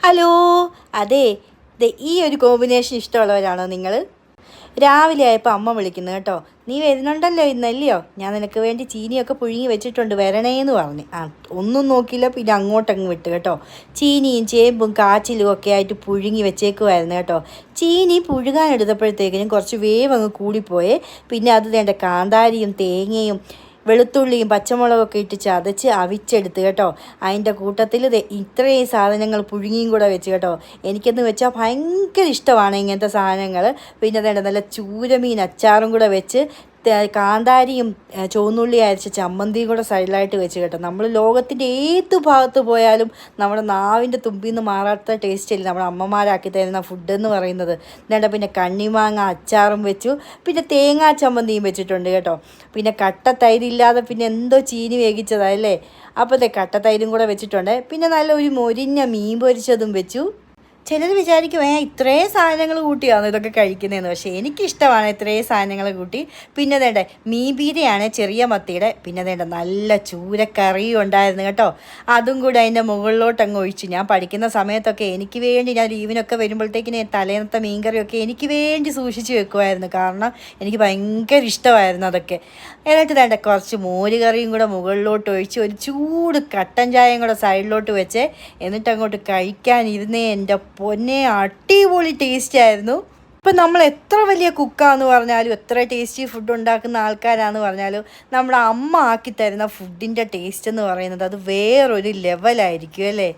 Hello. അതെ, ഈ ഒരു കോമ്പിനേഷൻ ഇഷ്ടമുള്ളവരാണോ നിങ്ങൾ? രാവിലെ ആയപ്പോൾ അമ്മ വിളിക്കുന്നു കേട്ടോ. നീ വരുന്നുണ്ടല്ലോ ഇന്നല്ലയോ, ഞാൻ നിനക്ക് വേണ്ടി ചീനിയൊക്കെ പുഴുങ്ങി വെച്ചിട്ടുണ്ട്, വരണേന്ന് പറഞ്ഞ്. ഒന്നും നോക്കിയില്ല, പിന്നെ അങ്ങോട്ടങ്ങ് വിട്ട് കേട്ടോ. ചീനിയും ചേമ്പും കാച്ചിലും ഒക്കെ ആയിട്ട് പുഴുങ്ങി വെച്ചേക്കുമായിരുന്നു കേട്ടോ. ചീനി പുഴുകാൻ എടുത്തപ്പോഴത്തേക്കിനും കുറച്ച് വേവ് അങ്ങ് കൂടിപ്പോയേ. പിന്നെ അത് വേണ്ട കാന്താരിയും തേങ്ങയും വെളുത്തുള്ളിയും പച്ചമുളകൊക്കെ ഇട്ട് ചതച്ച് അവിച്ചെടുത്ത് കേട്ടോ. അതിൻ്റെ കൂട്ടത്തിൽ ഇത്രയും സാധനങ്ങൾ പുഴുങ്ങിയും കൂടെ വെച്ച് കേട്ടോ. എനിക്കെന്ന് വെച്ചാൽ ഭയങ്കര ഇഷ്ടമാണ് ഇങ്ങനത്തെ സാധനങ്ങൾ. പിന്നെ അതേണ്ട നല്ല ചൂരമീൻ അച്ചാറും കൂടെ വെച്ച് കാന്താരിയും ചുവന്നുള്ളി അരച്ച ചമ്മന്തിയും കൂടെ സൈഡിലായിട്ട് വെച്ച് കേട്ടോ. നമ്മൾ ലോകത്തിൻ്റെ ഏത് ഭാഗത്ത് പോയാലും നമ്മുടെ നാവിൻ്റെ തുമ്പിൽ നിന്ന് മാറാത്ത ടേസ്റ്റ് അല്ലേ നമ്മുടെ അമ്മമാരാക്കി തരുന്ന ഫുഡെന്ന് പറയുന്നത്. എന്നിട്ട് പിന്നെ കണ്ണിമാങ്ങ അച്ചാറും വെച്ചു, പിന്നെ തേങ്ങാ ചമ്മന്തിയും വെച്ചിട്ടുണ്ട് കേട്ടോ. പിന്നെ കട്ട തൈരില്ലാതെ പിന്നെ എന്തോ ചീനി വേവിച്ചതല്ലേ. അപ്പോൾ കട്ട തൈരും കൂടെ വെച്ചിട്ടുണ്ട്. പിന്നെ നല്ല ഒരു മൊരിഞ്ഞ മീൻ പൊരിച്ചതും വെച്ചു. ചിലർ വിചാരിക്കും ഇത്രയും സാധനങ്ങൾ കൂട്ടിയാണോ ഇതൊക്കെ കഴിക്കുന്നതെന്ന്. പക്ഷേ എനിക്കിഷ്ടമാണ് ഇത്രയും സാധനങ്ങൾ കൂട്ടി. പിന്നെ വേണ്ടേ മീൻ പീരയാണ് ചെറിയ മത്തിയുടെ. പിന്നെ വേണ്ട നല്ല ചൂരക്കറിയും ഉണ്ടായിരുന്നു കേട്ടോ. അതും കൂടെ അതിൻ്റെ മുകളിലോട്ട് അങ്ങ് ഒഴിച്ചു. ഞാൻ പഠിക്കുന്ന സമയത്തൊക്കെ എനിക്ക് വേണ്ടി, ഞാൻ ലീവിനൊക്കെ വരുമ്പോഴത്തേക്കിന് തലേന്നത്തെ മീൻകറിയൊക്കെ എനിക്ക് വേണ്ടി സൂക്ഷിച്ച് വെക്കുമായിരുന്നു. കാരണം എനിക്ക് ഭയങ്കര ഇഷ്ടമായിരുന്നു അതൊക്കെ. എന്നിട്ട് വേണ്ട കുറച്ച് മോര് കറിയും കൂടെ മുകളിലോട്ട് ഒഴിച്ച് ഒരു ചൂട് കട്ടൻ ചായയും കൂടെ സൈഡിലോട്ട് വെച്ച് എന്നിട്ട് അങ്ങോട്ട് കഴിക്കാനിരുന്നേ എൻ്റെ പൊന്നെ, അടിപൊളി ടേസ്റ്റ് ആയിരുന്നു. ഇപ്പം നമ്മൾ എത്ര വലിയ കുക്കാന്ന് പറഞ്ഞാലും, എത്ര ടേസ്റ്റി ഫുഡ് ഉണ്ടാക്കുന്ന ആൾക്കാരാന്ന് പറഞ്ഞാലും, നമ്മുടെ അമ്മ ആക്കി തരുന്ന ഫുഡിൻ്റെ ടേസ്റ്റ് എന്ന് പറയുന്നത് അത് വേറൊരു ലെവലായിരിക്കും അല്ലേ.